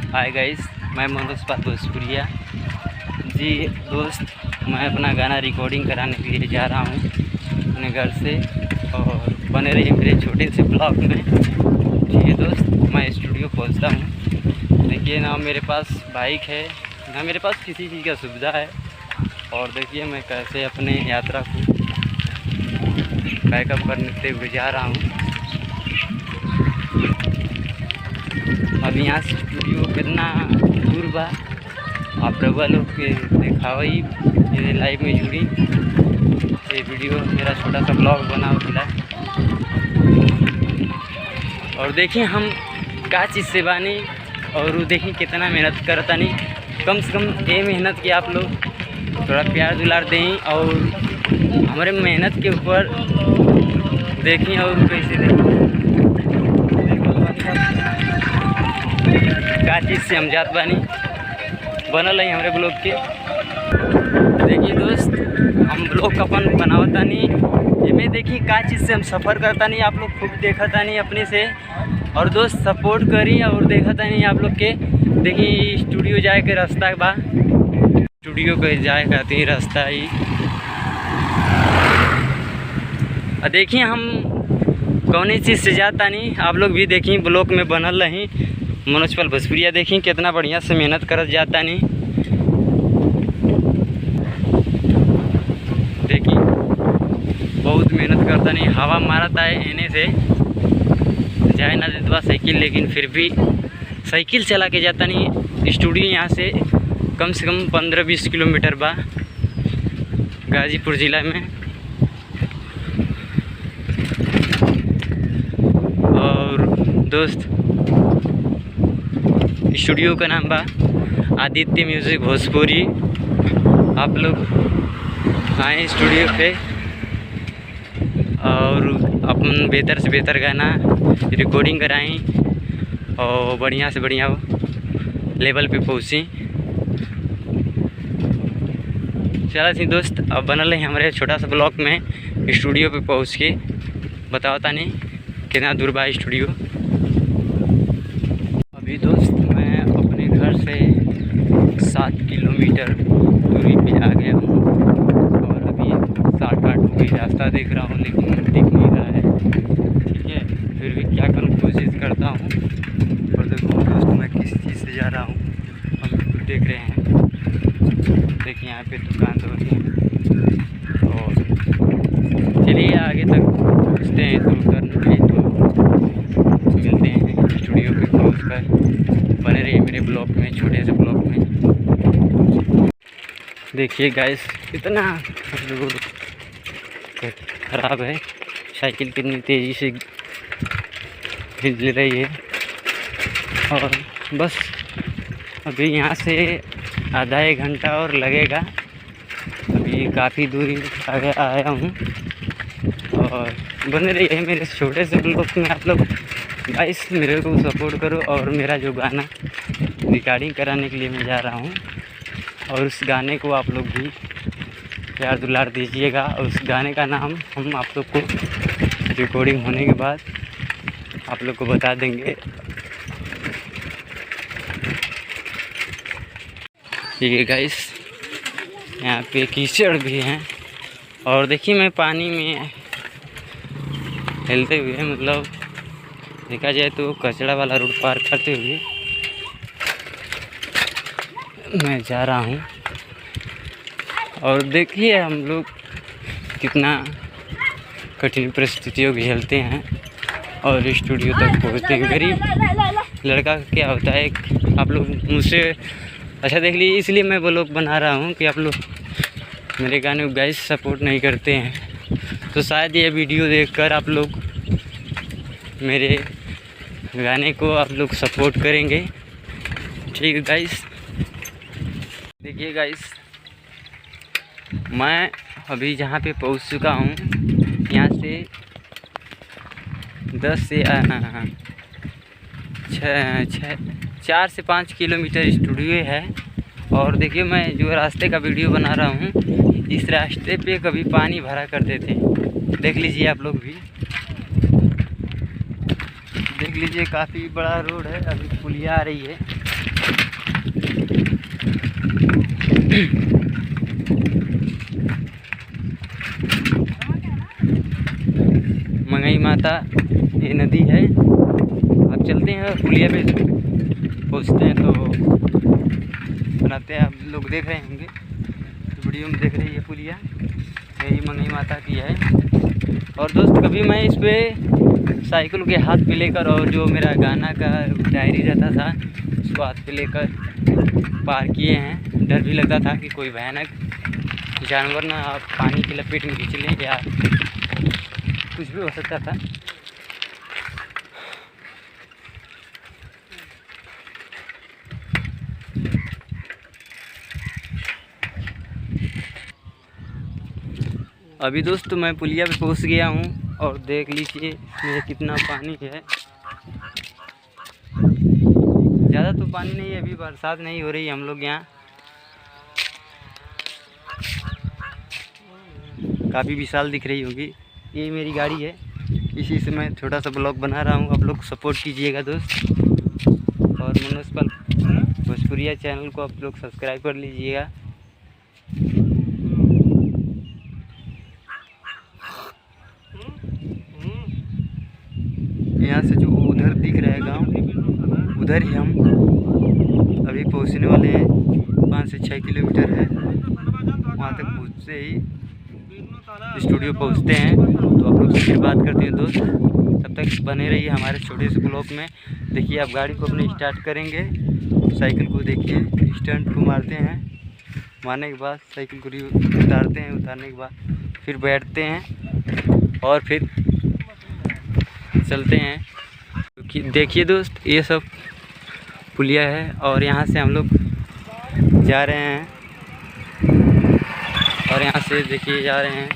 Hi guys, मैं मनोज पाल भोजपुरिया जी। दोस्त, मैं अपना गाना रिकॉर्डिंग कराने के लिए जा रहा हूँ अपने घर से, और बने रहिए मेरे छोटे से ब्लॉग में। ठीक है दोस्त, मैं स्टूडियो पहुँचता हूँ। देखिए ना, मेरे पास बाइक है ना, मेरे पास किसी चीज़ का सुविधा है। और देखिए मैं कैसे अपने यात्रा को बैकअप करते हुए जा रहा हूँ। अब यहाँ से स्टूडियो कितना दूर बा, आप रउआ लोग के दिखावई मेरे लाइव में जुड़ी। ये वीडियो मेरा छोटा सा ब्लॉग बना हुआ है। और देखिए हम का चीज़ से बानी, और देखिए कितना मेहनत करता नहीं। कम से कम ये मेहनत की आप लोग थोड़ा प्यार दुलार दें, और हमारे मेहनत के ऊपर देखें और कैसे देखें का चीज़ से हम जात बानी बनल है हमारे ब्लॉग के। देखिए दोस्त, हम ब्लॉग अपन बनावता नहीं, इमें देखिए का चीज़ से हम सफ़र करता नहीं, आप लोग खूब देखता नहीं अपने से। और दोस्त सपोर्ट करी और देखता नहीं आप लोग के। देखिए स्टूडियो जाए के रास्ता बा, स्टूडियो के जाए खाती रास्ता ही। देखिए हम कौन चीज़ से जाता नहीं, आप लोग भी देखिए ब्लॉग में बनल रही। मनोज पाल भोजपुरिया देखिए कितना बढ़िया से मेहनत करत जाता नहीं। देखिए बहुत मेहनत करता नहीं, हवा मारता है एने से जाए ना देता साइकिल, लेकिन फिर भी साइकिल चला के जाता नहीं। स्टूडियो यहाँ से कम 15-20 किलोमीटर बा, गाजीपुर ज़िला में। और दोस्त, स्टूडियो का नाम बा आदित्य म्यूज़िक भोजपुरी। आप लोग आए स्टूडियो पे और अपन बेहतर से बेहतर गाना रिकॉर्डिंग कराएं और बढ़िया से बढ़िया लेवल पे पहुँची। चला थी दोस्त, अब बनल है हमारे छोटा सा ब्लॉग में स्टूडियो पे पहुँच के बताता नहीं कितना दूर बा स्टूडियो। अभी दोस्त मैं अपने घर से 7 किलोमीटर दूरी पे आ गया हूँ, और अभी 7-8 भी रास्ता देख रहा हूँ, लेकिन दिख नहीं रहा है। ठीक है, फिर भी क्या करूँ, कोशिश करता हूँ। और देखो दोस्त, मैं किस चीज़ से जा रहा हूँ हम खुद देख रहे हैं। देखिए यहाँ पे दुकान तो होती है। और चलिए आगे तक पहुँचते हैं, तो उतरने तो मिलते हैं स्टूडियो पे पहुँच कर। बने रहिए मेरे ब्लॉग में, छोटे से ब्लॉग में। देखिए गाइस, कितना रोड खराब है, साइकिल कितनी तेज़ी से हिल रही है। और बस अभी यहाँ से आधा 1 घंटा और लगेगा। अभी काफ़ी दूरी आगे आया हूँ, और बने रहिए मेरे छोटे से ब्लॉग में। आप लोग गाइस मेरे को सपोर्ट करो, और मेरा जो गाना रिकॉर्डिंग कराने के लिए मैं जा रहा हूँ, और उस गाने को आप लोग भी प्यार दुलार दीजिएगा। और उस गाने का नाम हम आप लोग को रिकॉर्डिंग होने के बाद आप लोग को बता देंगे। ठीक है गाइस, यहाँ पे कीचड़ भी हैं, और देखिए मैं पानी में हिलते हुए, मतलब देखा जाए तो कचड़ा वाला रोड पार करते हुए मैं जा रहा हूँ। और देखिए हम लोग कितना कठिन परिस्थितियों को झेलते हैं और स्टूडियो तक पहुँचते हैं। गरीब लड़का क्या होता है, आप लोग मुझसे अच्छा देख लीजिए, इसलिए मैं ब्लॉग बना रहा हूँ कि आप लोग मेरे गाने को गाइस सपोर्ट नहीं करते हैं। तो शायद ये वीडियो देखकर आप लोग मेरे गाने को आप लोग सपोर्ट करेंगे। ठीक है गाइस, देखिए गाइस, मैं अभी जहाँ पे पहुँच चुका हूँ, यहाँ से 4 से 5 किलोमीटर स्टूडियो है। और देखिए मैं जो रास्ते का वीडियो बना रहा हूँ, इस रास्ते पे कभी पानी भरा करते थे, देख लीजिए आप लोग भी। देख लीजिए काफ़ी बड़ा रोड है, अभी पुलिया आ रही है। मंगई माता ये नदी है। अब चलते हैं पुलिया पे पहुँचते हैं तो बनाते हैं। आप लोग देख रहे होंगे वीडियो में, देख रहे हैं ये पुलिया यही मंगई माता की है। और दोस्त कभी मैं इस पे साइकिल के हाथ पे लेकर और जो मेरा गाना का डायरी रहता था उसको हाथ पे लेकर पार किए हैं। डर भी लगता था कि कोई भयानक जानवर ना पानी की लपेट में खींच लें या कुछ भी हो सकता था। अभी दोस्त मैं पुलिया पे पहुंच गया हूं और देख लीजिए इसमें कितना पानी है। ज़्यादा तो पानी नहीं है, अभी बरसात नहीं हो रही हम लोग यहाँ। काफ़ी विशाल दिख रही होगी। ये मेरी गाड़ी है, इसी से मैं छोटा सा ब्लॉग बना रहा हूँ। आप लोग सपोर्ट कीजिएगा दोस्त, और मनोज पाल भोजपुरिया चैनल को आप लोग सब्सक्राइब कर लीजिएगा। यहाँ से जो उधर दिख रहा है गांव, उधर ही हम अभी पहुँचने वाले हैं। 5 से 6 किलोमीटर है, वहाँ तक पहुँचते ही स्टूडियो पहुँचते हैं। तो आप लोग से फिर बात करते हैं दोस्त, तब तक बने रहिए हमारे छोटे से ब्लॉग में। देखिए आप गाड़ी को अपने स्टार्ट करेंगे, साइकिल को देखिए स्टंट को मारते हैं, मारने के बाद साइकिल को उतारते हैं, उतारने के बाद फिर बैठते हैं और फिर चलते हैं। देखिए दोस्त ये सब पुलिया है और यहाँ से हम लोग जा रहे हैं। और यहाँ से देखिए जा रहे हैं,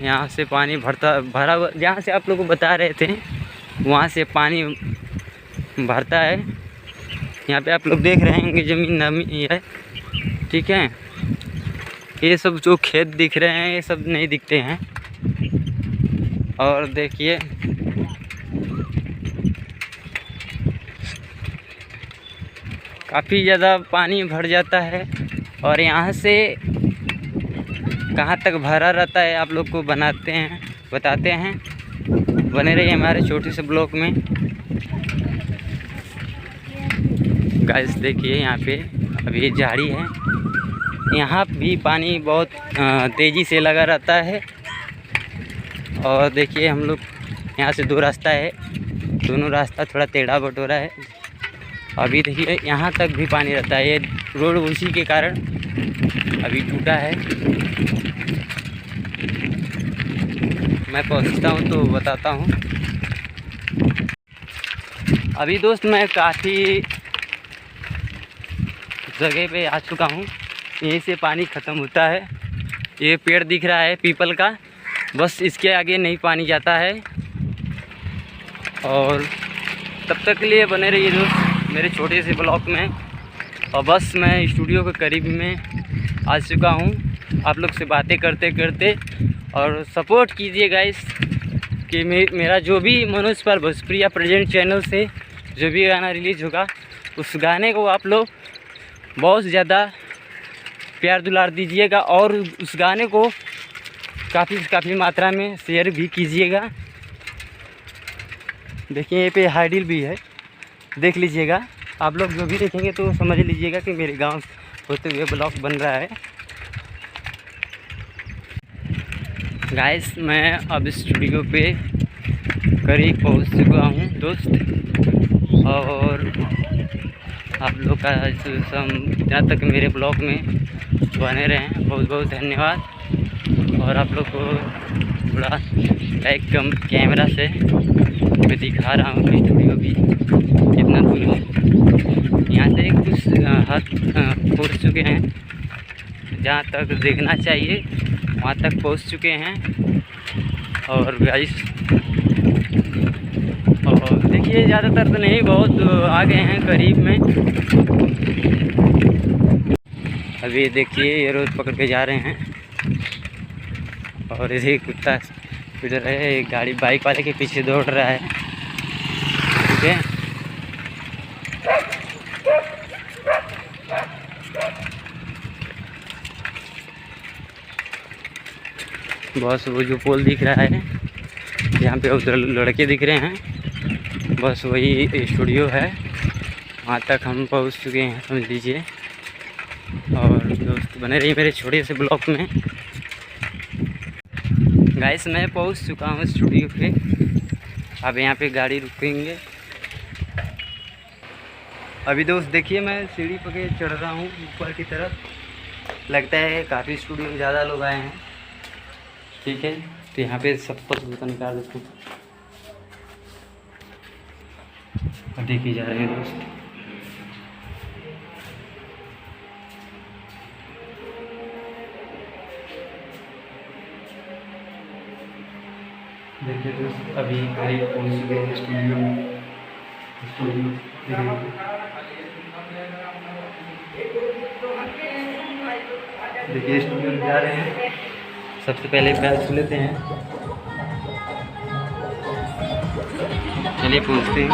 यहाँ से पानी भरा जहाँ से आप लोग को बता रहे थे वहाँ से पानी भरता है। यहाँ पे आप लोग देख रहे होंगे ज़मीन नमी है, ठीक है। ये सब जो खेत दिख रहे हैं ये सब नहीं दिखते हैं। और देखिए काफ़ी ज़्यादा पानी भर जाता है और यहाँ से कहाँ तक भरा रहता है आप लोग को बताते हैं। बने रहिए हमारे छोटे से ब्लॉग में। गाइस देखिए यहाँ पे अभी झाड़ी है, यहाँ भी पानी बहुत तेज़ी से लगा रहता है। और देखिए हम लोग यहाँ से 2 रास्ता है, दोनों रास्ता थोड़ा टेढ़ा बटोरा है। अभी देखिए यहाँ तक भी पानी रहता है, ये रोड उसी के कारण अभी टूटा है। मैं पहुँचता हूँ तो बताता हूँ। अभी दोस्त मैं काफ़ी जगह पे आ चुका हूँ, यहीं से पानी ख़त्म होता है। ये पेड़ दिख रहा है पीपल का, बस इसके आगे नहीं पानी जाता है। और तब तक के लिए बने रहिए दोस्त मेरे छोटे से ब्लॉग में। और बस मैं स्टूडियो के करीब में आ चुका हूँ, आप लोग से बातें करते करते। और सपोर्ट कीजिए गाइस कि मेरा जो भी मनोज पाल भोजपुरिया प्रेजेंट चैनल से जो भी गाना रिलीज़ होगा उस गाने को आप लोग बहुत ज़्यादा प्यार दुलार दीजिएगा और उस गाने को काफ़ी मात्रा में शेयर भी कीजिएगा। देखिए ये पे हाइडिल भी है, देख लीजिएगा। आप लोग जो भी देखेंगे तो समझ लीजिएगा कि मेरे गांव होते हुए ब्लॉग बन रहा है। गाइस मैं अब स्टूडियो पे करीब पहुंच चुका हूं दोस्त, और आप लोग का जहाँ तक मेरे ब्लॉग में बने रहें बहुत बहुत धन्यवाद। और आप लोग को थोड़ा एक कम कैमरा से मैं दिखा रहा हूँ कि स्टूडियो भी कितना दूर है। यहाँ से कुछ हद पहुँच चुके हैं, जहाँ तक देखना चाहिए वहाँ तक पहुँच चुके हैं। और गाइस और देखिए ज़्यादातर तो नहीं, बहुत आ गए हैं करीब में। अभी देखिए ये रोड पकड़ के जा रहे हैं और ये कुत्ता इधर है, एक गाड़ी बाइक वाले के पीछे दौड़ रहा है, ठीक है। बस वो जो पोल दिख रहा है, यहाँ पे उधर लड़के दिख रहे हैं, बस वही स्टूडियो है। वहाँ तक हम पहुँच चुके हैं समझ लीजिए। और दोस्त बने रहिए मेरे छोटे से ब्लॉग में। गाइस मैं पहुँच चुका हूँ स्टूडियो पे। अब यहाँ पे गाड़ी रुकेंगे। अभी दोस्त देखिए मैं सीढ़ी पे चढ़ रहा हूँ ऊपर की तरफ। लगता है काफ़ी स्टूडियो में ज़्यादा लोग आए हैं। ठीक है, तो यहाँ पे सब कुछ निकाल देते हैं। देखिए जा रहे हैं दोस्त। देखिए दोस्त अभी करीब पहुँच चुके हैं स्टूडियो में। देखिए स्टूडियो में जा रहे हैं। सबसे पहले पैर छू लेते हैं। चलिए पूछते हैं।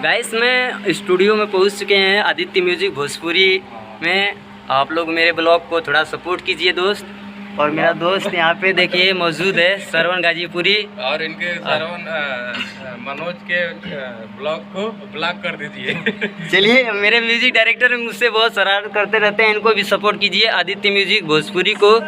गाइस मैं स्टूडियो में पहुंच चुके हैं आदित्य म्यूजिक भोजपुरी में। आप लोग मेरे ब्लॉग को थोड़ा सपोर्ट कीजिए दोस्त। और मेरा दोस्त यहाँ पे देखिए मौजूद है श्रवण गाजीपुरी। और इनके श्रवण मनोज के ब्लॉग को ब्लॉक कर दीजिए। चलिए मेरे म्यूजिक डायरेक्टर मुझसे बहुत शरारत करते रहते हैं, इनको भी सपोर्ट कीजिए आदित्य म्यूजिक भोजपुरी को।